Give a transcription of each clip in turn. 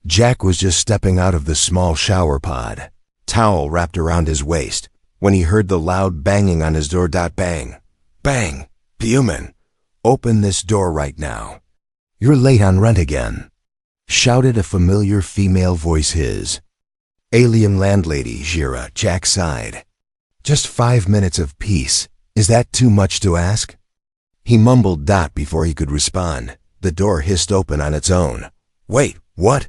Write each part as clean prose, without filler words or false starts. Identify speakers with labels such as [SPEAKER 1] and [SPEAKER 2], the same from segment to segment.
[SPEAKER 1] Jack was just stepping out of the small shower pod, towel wrapped around his waist, when he heard the loud banging on his door. Bang! Bang! Human! Open this door right now. You're late on rent again, shouted a familiar female voice. His alien landlady, Jira. Jack sighed. Just 5 minutes of peace. Is that too much to ask? He mumbled. Before he could respond, the door hissed open on its own. Wait, what?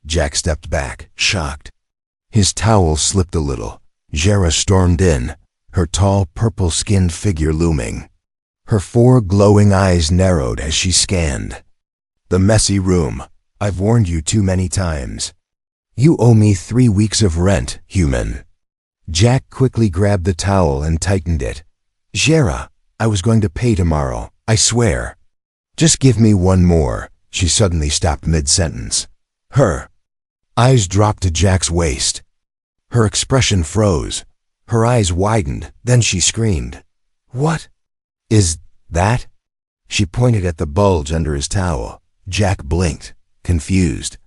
[SPEAKER 1] Jack stepped back, shocked. His towel slipped a little. Jira stormed in, her tall, purple-skinned figure looming. Her 4 glowing eyes narrowed as she scanned the messy room. I've warned you too many times. You owe me 3 weeks of rent, human. Jack quickly grabbed the towel and tightened it. Jira, I was going to pay tomorrow, I swear. Just give me one more. She suddenly stopped mid-sentence. Her eyes dropped to Jack's waist. Her expression froze. Her eyes widened, then she screamed. What is that? She pointed at the bulge under his towel. Jack blinked, confused.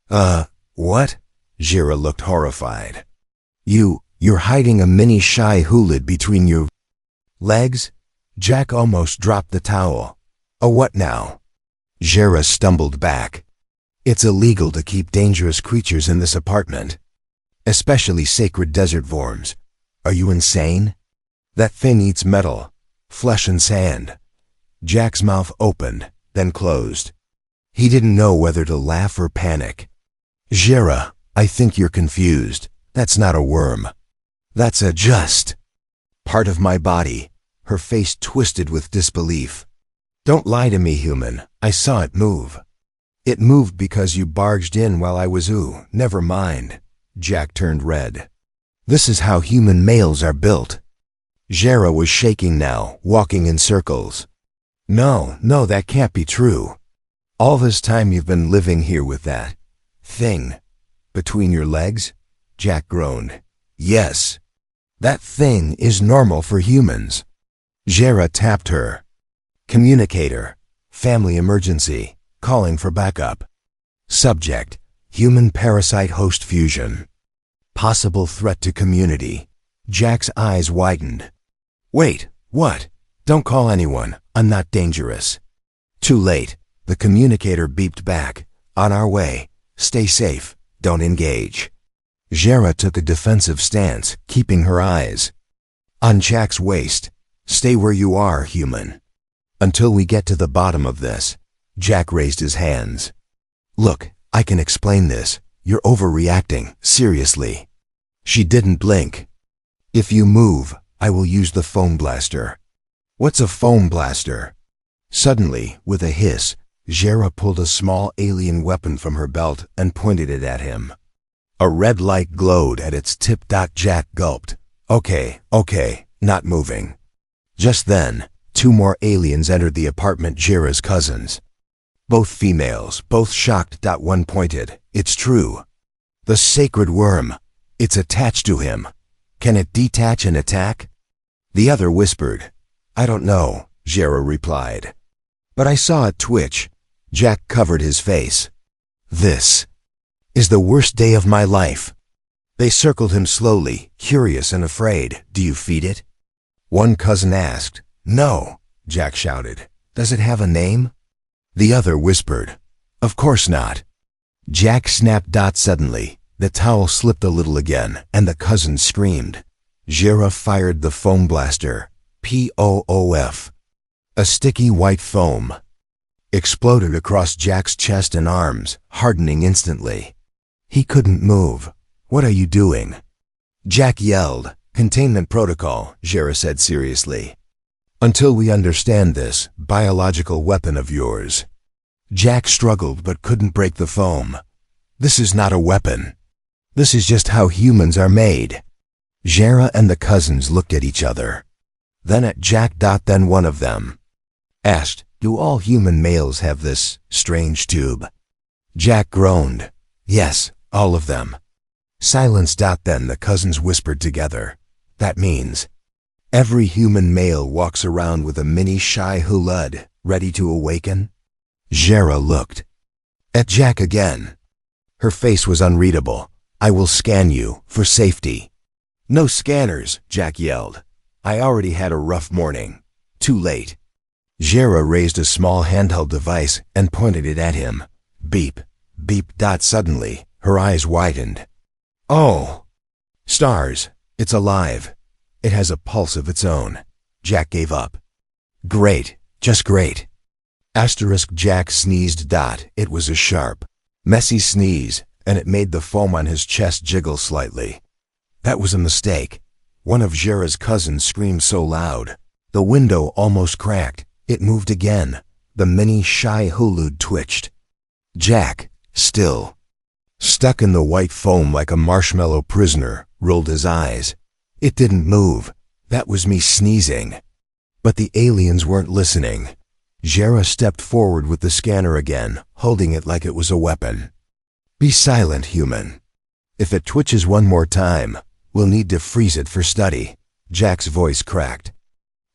[SPEAKER 1] What? Jira looked horrified. You're hiding a mini shy hulid between your legs? Jack almost dropped the towel. A what now? Jira stumbled back. It's illegal to keep dangerous creatures in this apartment, especially sacred desert worms. Are you insane? That thing eats metal, flesh and sand. Jack's mouth opened, then closed. He didn't know whether to laugh or panic. Jira, I think you're confused. That's not a worm. That's a just part of my body. Her face twisted with disbelief. Don't lie to me, human. I saw it move. It moved because you barged in while I was never mind. Jack turned red. This is how human males are built. Jira was shaking now, walking in circles. No, that can't be true. All this time you've been living here with that thing between your legs? Jack groaned. Yes. That thing is normal for humans. Jira tapped her. Communicator. Family emergency. Calling for backup. Subject. Human parasite host fusion. Possible threat to community. Jack's eyes widened. Wait, what? Don't call anyone. I'm not dangerous. Too late. The communicator beeped back. On our way. Stay safe. Don't engage. Jira took a defensive stance, keeping her eyes on Jack's waist. Stay where you are, human. Until we get to the bottom of this. Jack raised his hands. Look, I can explain this. You're overreacting, seriously. She didn't blink. If you move, I will use the foam blaster. What's a foam blaster? Suddenly, with a hiss, Jira pulled a small alien weapon from her belt and pointed it at him. A red light glowed at its tip. Jack gulped. Okay, not moving. Just then, 2 more aliens entered the apartment. Jira's cousins. Both females, both shocked. One pointed. It's true. The sacred worm. It's attached to him. Can it detach and attack? The other whispered. I don't know, Jira replied. But I saw it twitch. Jack covered his face. This is the worst day of my life. They circled him slowly, curious and afraid. Do you feed it? One cousin asked. No, Jack shouted. Does it have a name? The other whispered. Of course not. Jack snapped. Suddenly, the towel slipped a little again, and the cousins screamed. Jira fired the foam blaster. Poof. A sticky white foam exploded across Jack's chest and arms, hardening instantly. He couldn't move. What are you doing? Jack yelled. Containment protocol, Jira said seriously. Until we understand this biological weapon of yours. Jack struggled but couldn't break the foam. This is not a weapon. This is just how humans are made. Jira and the cousins looked at each other. Then at Jack. Then one of them asked, do all human males have this strange tube? Jack groaned. Yes, all of them. Silence. Then the cousins whispered together. That means every human male walks around with a mini shy hulud, ready to awaken? Jira looked at Jack again. Her face was unreadable. "I will scan you, for safety." "No scanners," Jack yelled. I already had a rough morning. Too late. Jera raised a small handheld device and pointed it at him. Beep, beep. Suddenly, her eyes widened. "Oh! Stars, it's alive. It has a pulse of its own." Jack gave up. "Great, just great." Jack sneezed. It was a sharp, messy sneeze, and it made the foam on his chest jiggle slightly. That was a mistake. One of Jera's cousins screamed so loud. The window almost cracked. It moved again. The mini shy hulud twitched. Jack, still, stuck in the white foam like a marshmallow prisoner, rolled his eyes. It didn't move. That was me sneezing. But the aliens weren't listening. Jera stepped forward with the scanner again, holding it like it was a weapon. "Be silent, human. If it twitches one more time, we'll need to freeze it for study." Jack's voice cracked.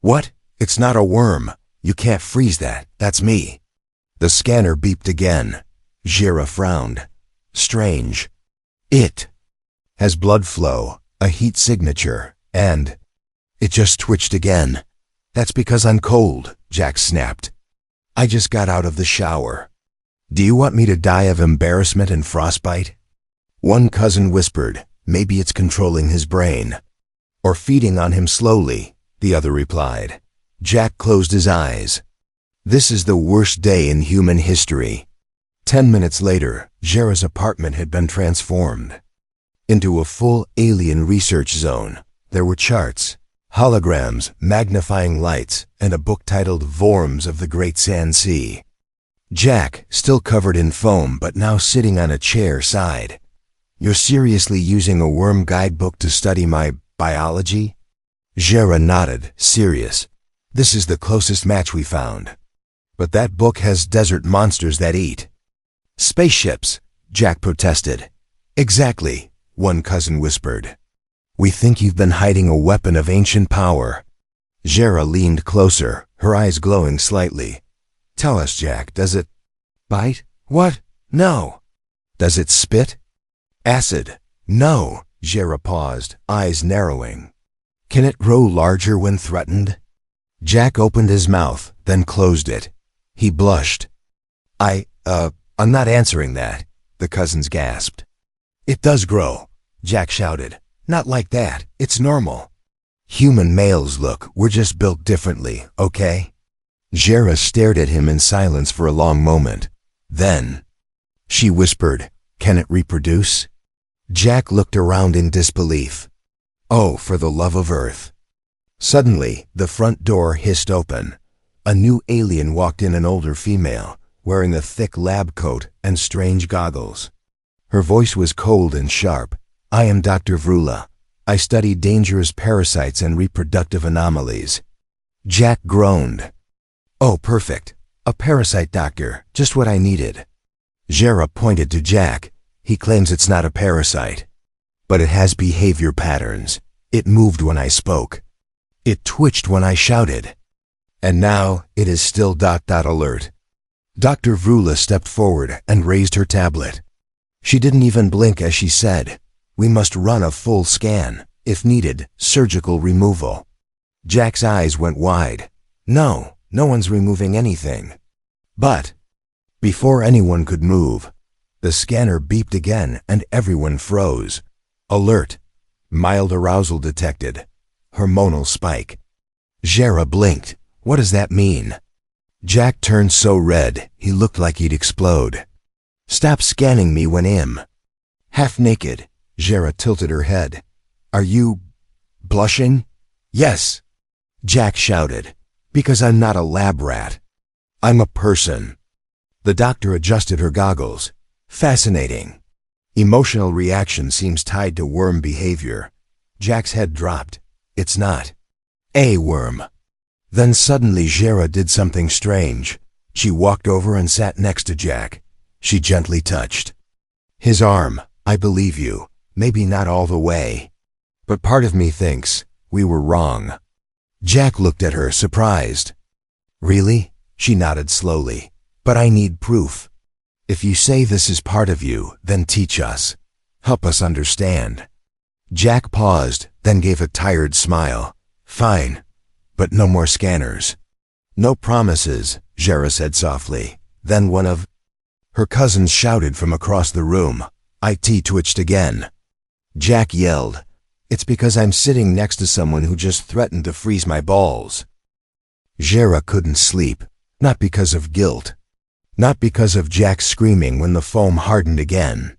[SPEAKER 1] "What? It's not a worm. You can't freeze that. That's me." The scanner beeped again. Jera frowned. "Strange. It has blood flow, a heat signature, and it just twitched again." "That's because I'm cold," Jack snapped. "I just got out of the shower. Do you want me to die of embarrassment and frostbite?" One cousin whispered, "Maybe it's controlling his brain." "Or feeding on him slowly," the other replied. Jack closed his eyes. This is the worst day in human history. 10 minutes later, Jera's apartment had been transformed into a full alien research zone. There were charts, holograms, magnifying lights, and a book titled Vorms of the Great Sand Sea. Jack, still covered in foam but now sitting on a chair, sighed. "You're seriously using a worm guidebook to study my biology?" Jera nodded, serious. "This is the closest match we found. But that book has desert monsters that eat." "Spaceships," Jack protested. "Exactly," one cousin whispered. "We think you've been hiding a weapon of ancient power." Jera leaned closer, her eyes glowing slightly. "Tell us, Jack, does it bite?" "What? No." "Does it spit acid?" "No." Jera paused, eyes narrowing. "Can it grow larger when threatened?" Jack opened his mouth, then closed it. He blushed. I'm not answering that," the cousins gasped. "It does grow," Jack shouted. "Not like that. It's normal. Human males, look, we're just built differently, okay?" Jera stared at him in silence for a long moment. Then she whispered, "Can it reproduce?" Jack looked around in disbelief. "Oh, for the love of Earth." Suddenly, the front door hissed open. A new alien walked in, an older female, wearing a thick lab coat and strange goggles. Her voice was cold and sharp. "I am Dr. Vrula. I study dangerous parasites and reproductive anomalies." Jack groaned. "Oh, perfect. A parasite doctor, just what I needed." Jera pointed to Jack. "He claims it's not a parasite. But it has behavior patterns. It moved when I spoke. It twitched when I shouted. And now it is still alert." Dr. Vrula stepped forward and raised her tablet. She didn't even blink as she said, "We must run a full scan. If needed, surgical removal." Jack's eyes went wide. No one's removing anything." But before anyone could move, the scanner beeped again and everyone froze. Alert. Mild arousal detected. Hormonal spike. Jera blinked. What does that mean? Jack turned so red, he looked like he'd explode. "Stop scanning me when I'm half naked." Jera tilted her head. "Are you blushing?" "Yes," Jack shouted, "because I'm not a lab rat. I'm a person." The doctor adjusted her goggles. "Fascinating. Emotional reaction seems tied to worm behavior." Jack's head dropped. "It's not a worm." Then suddenly Jera did something strange. She walked over and sat next to Jack. She gently touched his arm. "I believe you. Maybe not all the way. But part of me thinks we were wrong." Jack looked at her, surprised. "Really?" She nodded slowly. "But I need proof." If you say this is part of you, then teach us. Help us understand. Jack paused, then gave a tired smile. Fine, but no more scanners. No promises, Jera said softly. Then one of her cousins shouted from across the room. IT twitched again. Jack yelled, "It's because I'm sitting next to someone who just threatened to freeze my balls." Jera couldn't sleep, not because of guilt. Not because of Jack screaming when the foam hardened again.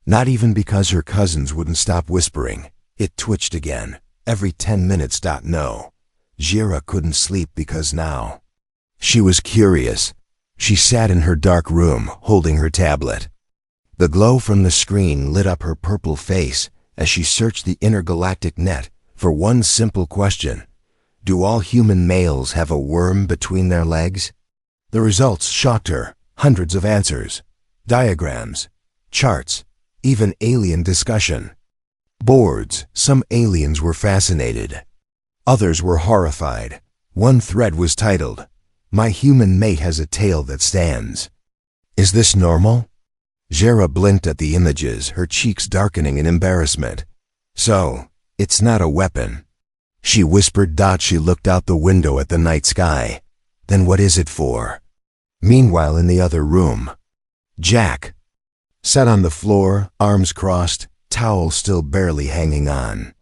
[SPEAKER 1] Not even because her cousins wouldn't stop whispering. It twitched again, every 10 minutes. No. Jera couldn't sleep because now she was curious. She sat in her dark room, holding her tablet. The glow from the screen lit up her purple face as she searched the intergalactic net for one simple question. Do all human males have a worm between their legs? The results shocked her. Hundreds of answers, diagrams, charts, even alien discussion. Boards. Some aliens were fascinated. Others were horrified. One thread was titled, "My human mate has a tail that stands." Is this normal? Jera blinked at the images, her cheeks darkening in embarrassment. So, it's not a weapon. She whispered. She looked out the window at the night sky. Then what is it for? Meanwhile, in the other room, Jack sat on the floor, arms crossed, towel still barely hanging on.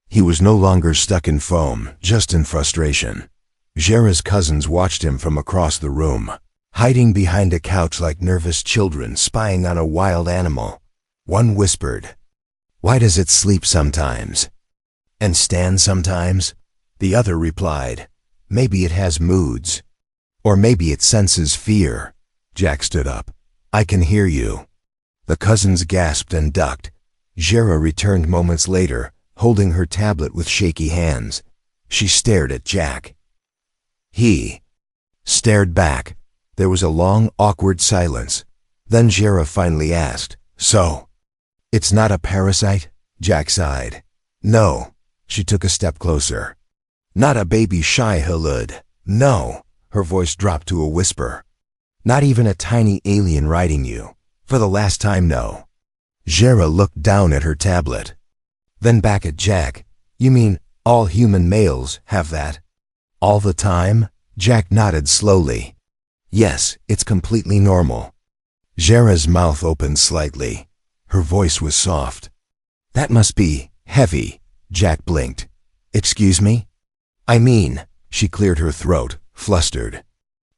[SPEAKER 1] He was no longer stuck in foam, just in frustration. Jera's cousins watched him from across the room, hiding behind a couch like nervous children spying on a wild animal. One whispered, "Why does it sleep sometimes and stand sometimes?" The other replied, "Maybe it has moods. Or maybe it senses fear." Jack stood up. "I can hear you." The cousins gasped and ducked. Jera returned moments later, holding her tablet with shaky hands. She stared at Jack. He stared back. There was a long, awkward silence. Then Jera finally asked, "So, it's not a parasite?" Jack sighed. "No." She took a step closer. "Not a baby Shai-Hulud. No." Her voice dropped to a whisper. "Not even a tiny alien riding you. For the last time, no." Jera looked down at her tablet. Then back at Jack. "You mean all human males have that? All the time?" Jack nodded slowly. "Yes, it's completely normal." Jera's mouth opened slightly. Her voice was soft. "That must be heavy." Jack blinked. "Excuse me?" "I mean," she cleared her throat, flustered.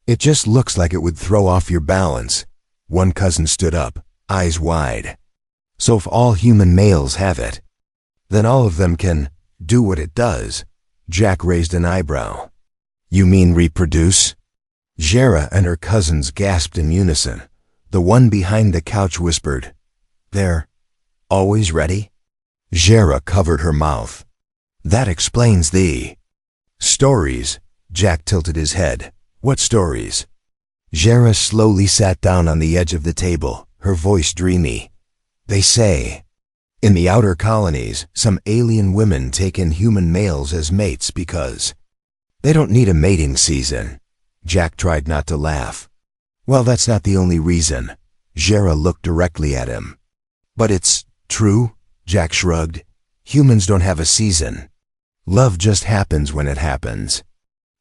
[SPEAKER 1] "It just looks like it would throw off your balance." One cousin stood up, eyes wide. "So if all human males have it, then all of them can do what it does?" Jack raised an eyebrow. "You mean reproduce?" Jera and her cousins gasped in unison. The one behind the couch whispered, "They're always ready?" Jera covered her mouth. "That explains the stories." Jack tilted his head. "What stories?" Jera slowly sat down on the edge of the table, her voice dreamy. "They say, in the outer colonies, some alien women take in human males as mates because they don't need a mating season." Jack tried not to laugh. "Well, that's not the only reason." Jera looked directly at him. "But it's true?" Jack shrugged. "Humans don't have a season. Love just happens when it happens."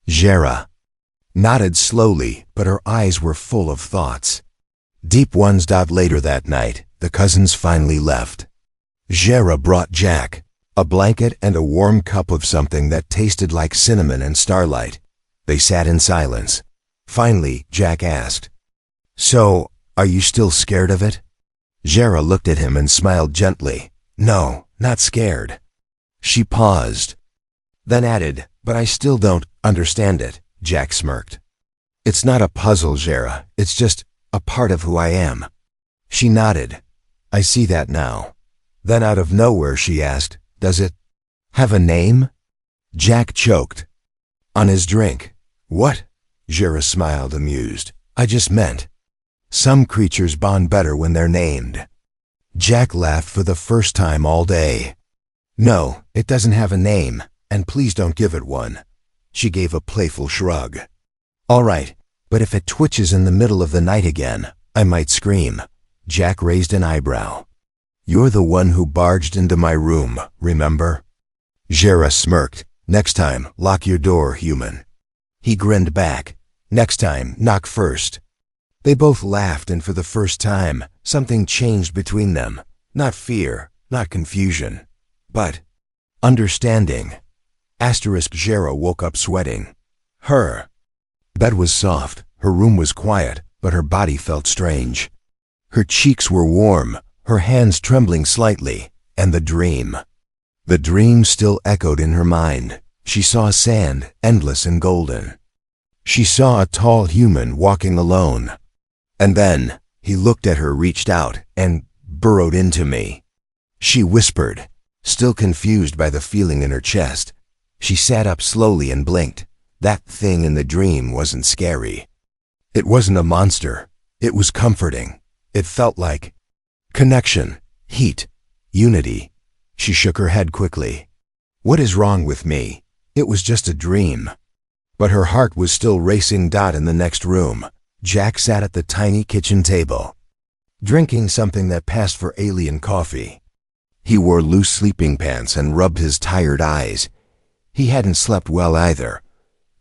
[SPEAKER 1] Jera nodded slowly, but her eyes were full of thoughts. Deep ones. Later that night, the cousins finally left. Jera brought Jack a blanket and a warm cup of something that tasted like cinnamon and starlight. They sat in silence. Finally, Jack asked, "So, are you still scared of it?" Jera looked at him and smiled gently. "No, not scared." She paused, then added, "But I still don't understand it." Jack smirked. "It's not a puzzle, Jera. It's just a part of who I am." She nodded. "I see that now." Then out of nowhere she asked, "Does it have a name?" Jack choked on his drink. "What?" Jera smiled, amused. "I just meant some creatures bond better when they're named." Jack laughed for the first time all day. "No, it doesn't have a name, and please don't give it one." She gave a playful shrug. "All right, but if it twitches in the middle of the night again, I might scream. Jack raised an eyebrow. You're the one who barged into my room, remember? Jera smirked. Next time, lock your door, human. He grinned back. Next time, knock first. They both laughed, and for the first time, something changed between them. Not fear, not confusion, but understanding. Jera woke up sweating. Her bed was soft, her room was quiet, but her body felt strange. Her cheeks were warm, her hands trembling slightly, and the dream still echoed in her mind. She saw sand, endless and golden. She saw a tall human walking alone. And then, he looked at her, reached out, and burrowed into me. She whispered, still confused by the feeling in her chest. She sat up slowly and blinked. That thing in the dream wasn't scary. It wasn't a monster. It was comforting. It felt like connection, heat, unity. She shook her head quickly. What is wrong with me? It was just a dream. But her heart was still racing. In the next room, Jack sat at the tiny kitchen table, drinking something that passed for alien coffee. He wore loose sleeping pants and rubbed his tired eyes. He hadn't slept well either.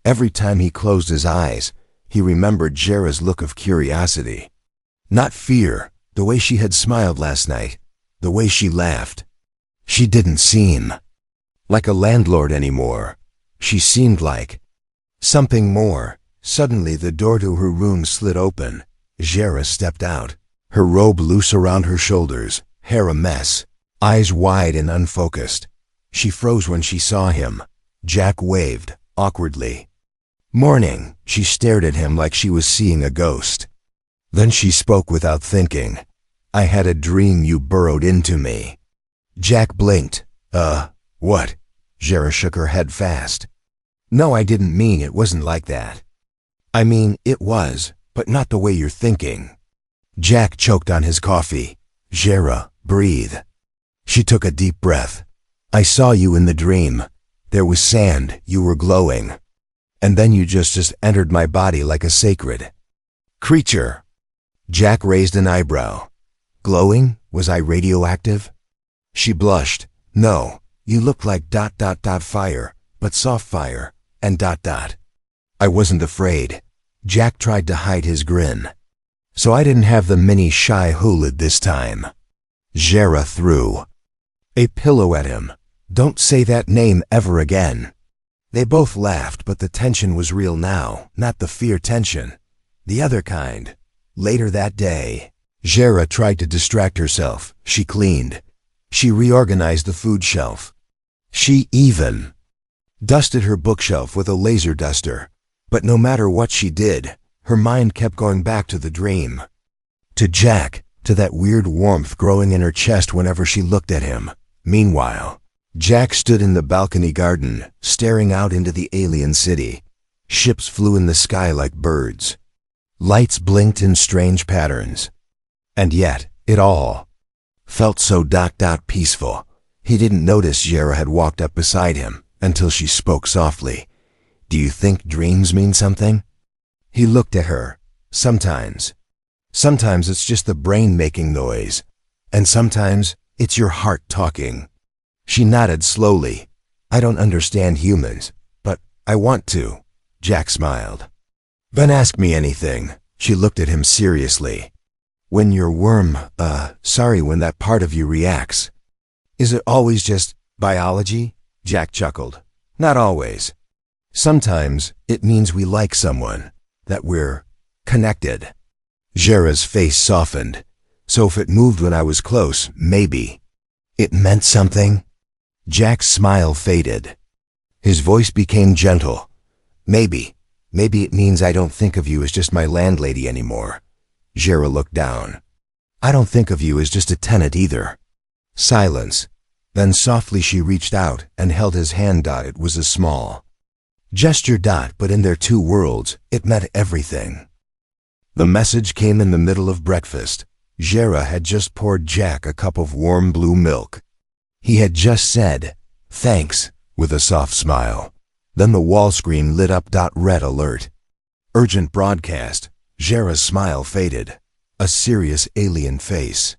[SPEAKER 1] Every time he closed his eyes, he remembered Jera's look of curiosity. Not fear, the way she had smiled last night, the way she laughed. She didn't seem like a landlord anymore. She seemed like something more. Suddenly the door to her room slid open. Jera stepped out, her robe loose around her shoulders, hair a mess, eyes wide and unfocused. She froze when she saw him. Jack waved, awkwardly. Morning. She stared at him like she was seeing a ghost. Then she spoke without thinking. I had a dream you burrowed into me. Jack blinked. What? Jera shook her head fast. No, I didn't mean it wasn't like that. I mean, it was, but not the way you're thinking. Jack choked on his coffee. Jera, breathe. She took a deep breath. I saw you in the dream. There was sand, you were glowing. And then you just entered my body like a sacred creature. Jack raised an eyebrow. Glowing? Was I radioactive? She blushed. No, you looked like ... fire, but soft fire, and ... I wasn't afraid. Jack tried to hide his grin. So I didn't have the mini shy hulid this time. Jera threw a pillow at him. Don't say that name ever again. They both laughed, but the tension was real now, not the fear tension. The other kind. Later that day, Jera tried to distract herself. She cleaned. She reorganized the food shelf. She even dusted her bookshelf with a laser duster. But no matter what she did, her mind kept going back to the dream. To Jack, to that weird warmth growing in her chest whenever she looked at him. Meanwhile, Jack stood in the balcony garden, staring out into the alien city. Ships flew in the sky like birds. Lights blinked in strange patterns. And yet, it all felt so ... peaceful. He didn't notice Jera had walked up beside him until she spoke softly. Do you think dreams mean something? He looked at her. Sometimes. Sometimes it's just the brain making noise. And sometimes it's your heart talking. She nodded slowly. I don't understand humans, but I want to. Jack smiled. Then ask me anything. She looked at him seriously. When your worm, when that part of you reacts. Is it always just biology? Jack chuckled. Not always. Sometimes it means we like someone, that we're connected. Jera's face softened. So if it moved when I was close, maybe it meant something? Jack's smile faded. His voice became gentle. Maybe it means I don't think of you as just my landlady anymore. Jera looked down. I don't think of you as just a tenant either. Silence. Then softly she reached out and held his hand. It was a small gesture, but in their two worlds, it meant everything. The message came in the middle of breakfast. Jera had just poured Jack a cup of warm blue milk. He had just said, thanks, with a soft smile. Then the wall screen lit up. Red alert. Urgent broadcast. Jera's smile faded. a serious alien face.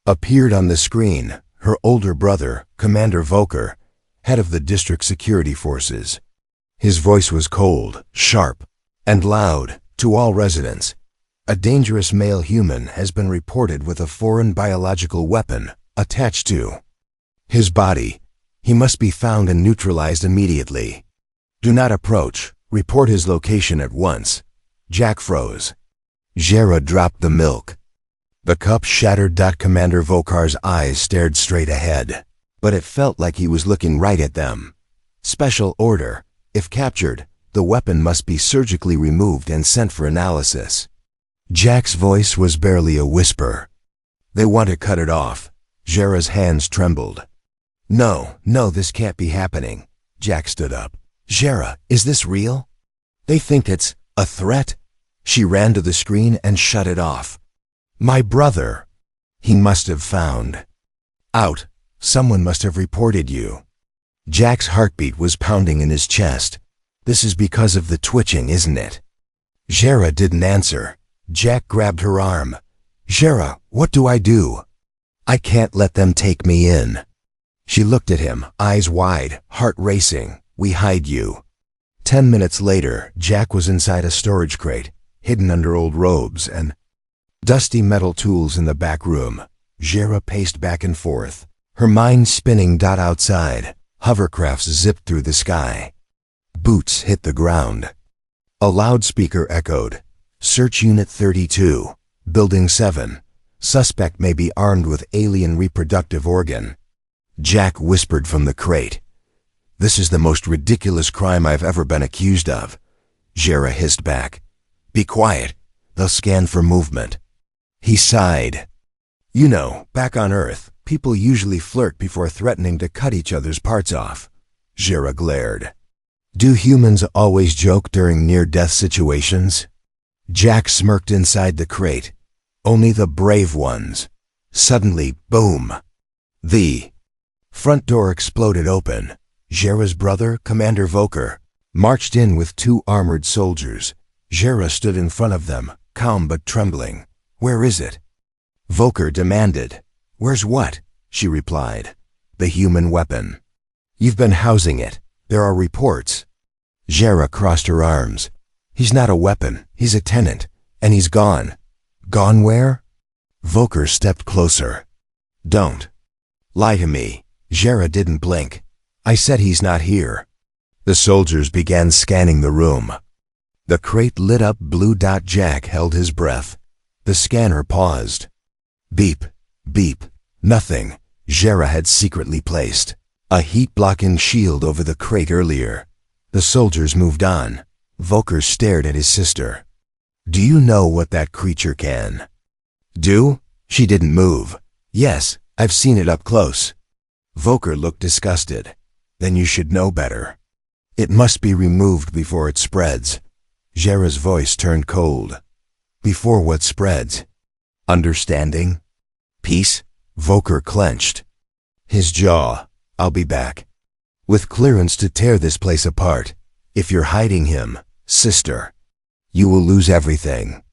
[SPEAKER 1] Appeared on the screen, her older brother, Commander Volker, head of the district security forces. His voice was cold, sharp, and loud to all residents. A dangerous male human has been reported with a foreign biological weapon attached to his body. He must be found and neutralized immediately. Do not approach. Report his location at once. Jack froze. Jera dropped the milk. The cup shattered. Commander Volkar's eyes stared straight ahead, but it felt like he was looking right at them. Special order. If captured, the weapon must be surgically removed and sent for analysis. Jack's voice was barely a whisper. They want to cut it off. Jera's hands trembled. No, this can't be happening. Jack stood up. Jera, is this real? They think it's a threat? She ran to the screen and shut it off. My brother. He must have found out. Someone must have reported you. Jack's heartbeat was pounding in his chest. This is because of the twitching, isn't it? Jera didn't answer. Jack grabbed her arm. Jera, what do I do? I can't let them take me in. She looked at him, eyes wide, heart racing. We hide you. 10 minutes later, Jack was inside a storage crate, hidden under old robes and dusty metal tools in the back room. Jera paced back and forth, her mind spinning. Outside, hovercrafts zipped through the sky. Boots hit the ground. A loudspeaker echoed. Search Unit 32, Building 7. Suspect may be armed with alien reproductive organ. Jack whispered from the crate. This is the most ridiculous crime I've ever been accused of. Jera hissed back. Be quiet. They'll scan for movement. He sighed. You know, back on Earth, people usually flirt before threatening to cut each other's parts off. Jera glared. Do humans always joke during near-death situations? Jack smirked inside the crate. Only the brave ones. Suddenly, boom. The front door exploded open. Jera's brother, Commander Volker, marched in with 2 armored soldiers. Jera stood in front of them, calm but trembling. Where is it? Volker demanded. Where's what? She replied. The human weapon. You've been housing it. There are reports. Jera crossed her arms. He's not a weapon. He's a tenant. And he's gone. Gone where? Volker stepped closer. Don't lie to me. Jera didn't blink. I said he's not here. The soldiers began scanning the room. The crate lit up blue. Jack held his breath. The scanner paused. Beep, beep, nothing. Jera had secretly placed a heat-blocking shield over the crate earlier. The soldiers moved on. Volker stared at his sister. Do you know what that creature can do? She didn't move. Yes, I've seen it up close. Volker looked disgusted. Then you should know better. It must be removed before it spreads. Jera's voice turned cold. Before what spreads? Understanding? Peace? Volker clenched his jaw. I'll be back. With clearance to tear this place apart. If you're hiding him, sister, you will lose everything.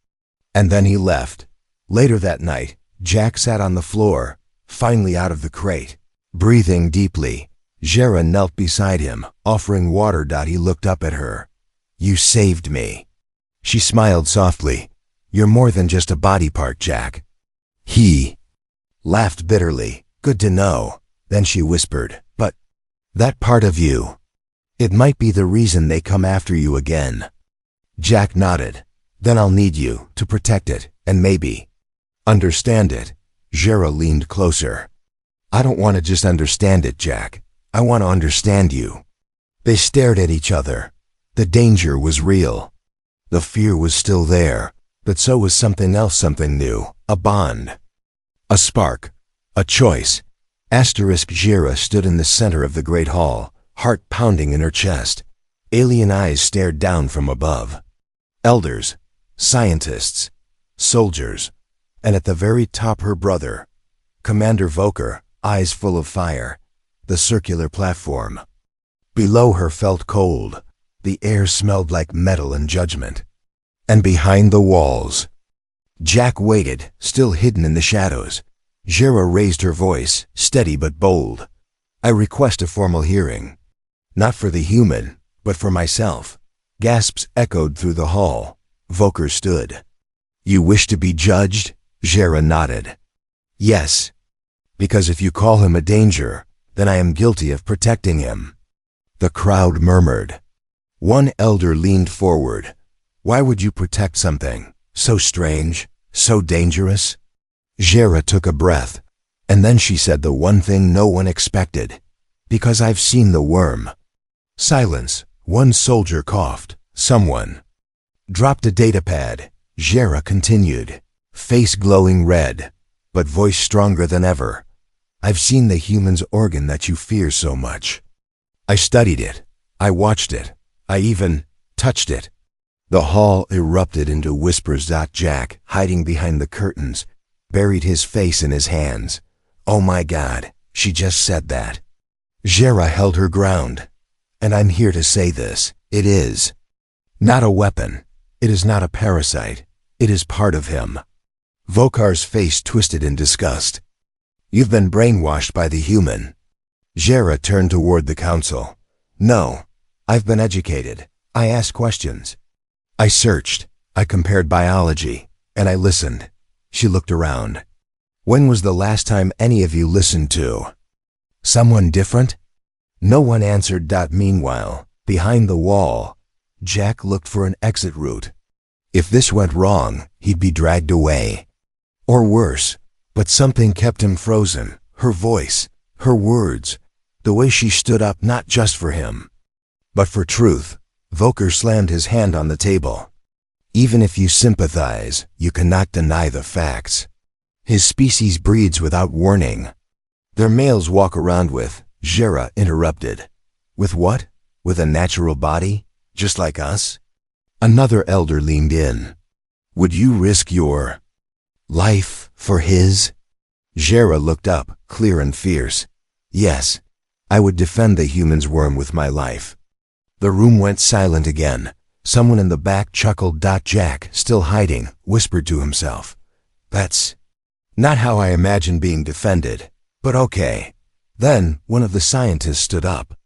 [SPEAKER 1] And then he left. Later that night, Jack sat on the floor, finally out of the crate, breathing deeply. Jera knelt beside him, offering water. He looked up at her. You saved me. She smiled softly. You're more than just a body part, Jack. He laughed bitterly. Good to know. Then she whispered, but that part of you, it might be the reason they come after you again. Jack nodded. Then I'll need you to protect it, and maybe understand it. Jera leaned closer. I don't want to just understand it, Jack. I want to understand you. They stared at each other. The danger was real. The fear was still there, but so was something else, something new, a bond. A spark. A choice. Jera stood in the center of the great hall, heart pounding in her chest. Alien eyes stared down from above. Elders, scientists, soldiers, and at the very top her brother, Commander Volker, eyes full of fire. The circular platform. Below her felt cold. The air smelled like metal and judgment. And behind the walls, Jack waited, still hidden in the shadows. Jera raised her voice, steady but bold. I request a formal hearing. Not for the human, but for myself. Gasps echoed through the hall. Volker stood. You wish to be judged? Jera nodded. Yes. Because if you call him a danger, then I am guilty of protecting him. The crowd murmured. One elder leaned forward. Why would you protect something so strange, so dangerous? Jera took a breath, and then she said the one thing no one expected. Because I've seen the worm. Silence. One soldier coughed. Someone dropped a datapad. Jera continued, face glowing red, but voice stronger than ever. I've seen the human's organ that you fear so much. I studied it. I watched it. I even touched it. The hall erupted into whispers. Jack, hiding behind the curtains, buried his face in his hands. Oh my God, she just said that. Jera held her ground. And I'm here to say this. It is not a weapon. It is not a parasite. It is part of him. Volkar's face twisted in disgust. You've been brainwashed by the human. Jera turned toward the council. No, I've been educated. I asked questions. I searched. I compared biology. And I listened. She looked around. When was the last time any of you listened to someone different? No one answered. Meanwhile, behind the wall, Jack looked for an exit route. If this went wrong, he'd be dragged away. Or worse, but something kept him frozen. Her voice, her words, the way she stood up not just for him, but for truth. Volker slammed his hand on the table. Even if you sympathize, you cannot deny the facts. His species breeds without warning. Their males walk around with, Jera interrupted. With what? With a natural body? Just like us? Another elder leaned in. Would you risk your life for his? Jera looked up, clear and fierce. Yes, I would defend the human's worm with my life. The room went silent again. Someone in the back chuckled. Jack, still hiding, whispered to himself. That's not how I imagine being defended, but okay. Then one of the scientists stood up.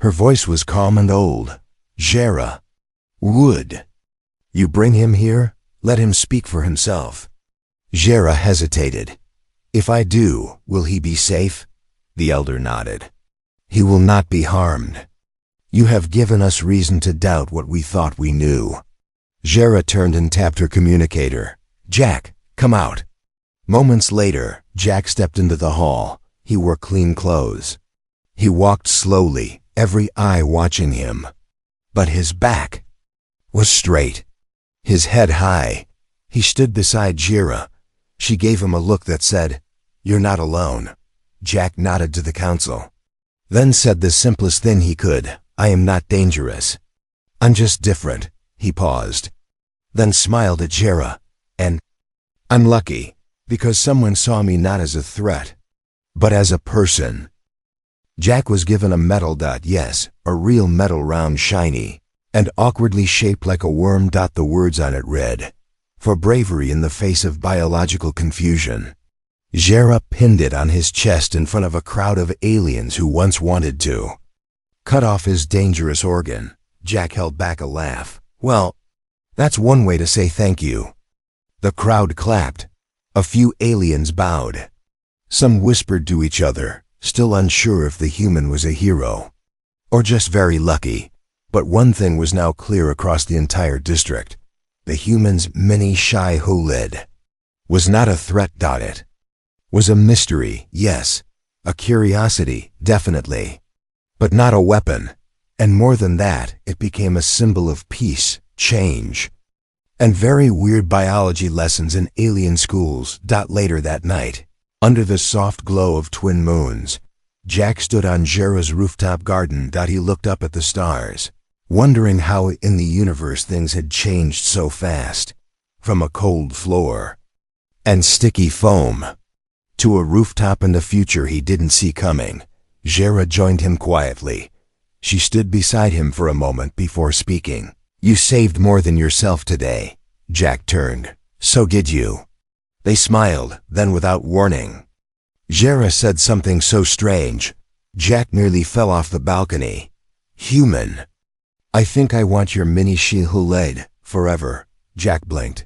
[SPEAKER 1] Her voice was calm and old. Jera, would you bring him here? Let him speak for himself. Jera hesitated. If I do, will he be safe? The elder nodded. He will not be harmed. You have given us reason to doubt what we thought we knew. Jera turned and tapped her communicator. Jack, come out. Moments later, Jack stepped into the hall. He wore clean clothes. He walked slowly, every eye watching him. But his back was straight, his head high. He stood beside Jera. She gave him a look that said, You're not alone. Jack nodded to the council. Then said the simplest thing he could. I am not dangerous. I'm just different. He paused. Then smiled at Jera. And I'm lucky, because someone saw me not as a threat, but as a person. Jack was given a medal. Yes, a real medal, round, shiny, and awkwardly shaped like a worm. The words on it read, For bravery in the face of biological confusion. Jera pinned it on his chest in front of a crowd of aliens who once wanted to cut off his dangerous organ. Jack held back a laugh. Well, that's one way to say thank you. The crowd clapped. A few aliens bowed. Some whispered to each other, still unsure if the human was a hero or just very lucky. But one thing was now clear across the entire district. The human's mini shy Hulid was not a threat. It was a mystery, yes, a curiosity, definitely, but not a weapon. And more than that, it became a symbol of peace, change, and very weird biology lessons in alien schools. Later that night, under the soft glow of twin moons, Jack stood on Jera's rooftop garden. He looked up at the stars, wondering how in the universe things had changed so fast, from a cold floor and sticky foam to a rooftop and a future he didn't see coming. Jera joined him quietly. She stood beside him for a moment before speaking. You saved more than yourself today. Jack turned. So did you. They smiled, then without warning. Jera said something so strange. Jack nearly fell off the balcony. Human. I think I want your mini Shihuled forever, Jack blinked.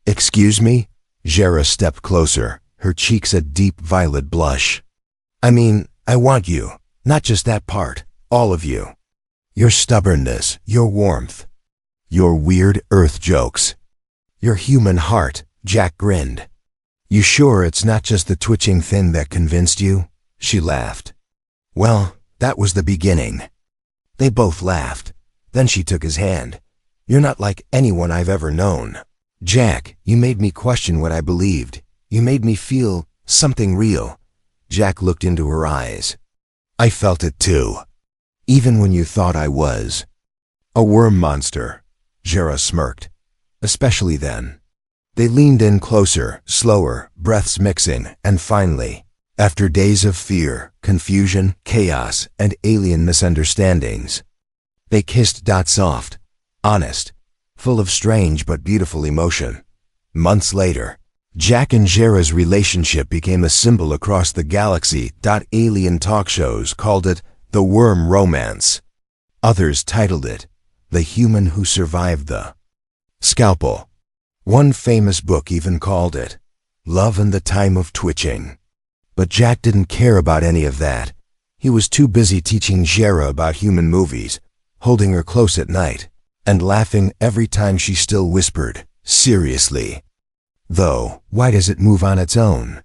[SPEAKER 1] Excuse me? Jera stepped closer, her cheeks a deep violet blush. I mean, I want you, not just that part, all of you. Your stubbornness, your warmth, your weird earth jokes, your human heart, Jack grinned. You sure it's not just the twitching thing that convinced you? She laughed. Well, that was the beginning. They both laughed. Then she took his hand. You're not like anyone I've ever known. Jack, you made me question what I believed. You made me feel something real. Jack looked into her eyes. I felt it too. Even when you thought I was. A worm monster, Jera smirked. Especially then. They leaned in closer, slower, breaths mixing, and finally, after days of fear, confusion, chaos, and alien misunderstandings, they kissed soft, honest, full of strange but beautiful emotion. Months later, Jack and Jera's relationship became a symbol across the galaxy. Alien talk shows called it the worm romance. Others titled it The Human Who Survived the Scalpel. One famous book even called it Love in the Time of Twitching. But Jack didn't care about any of that. He was too busy teaching Jera about human movies, holding her close at night, and laughing every time she still whispered, seriously. Though, why does it move on its own?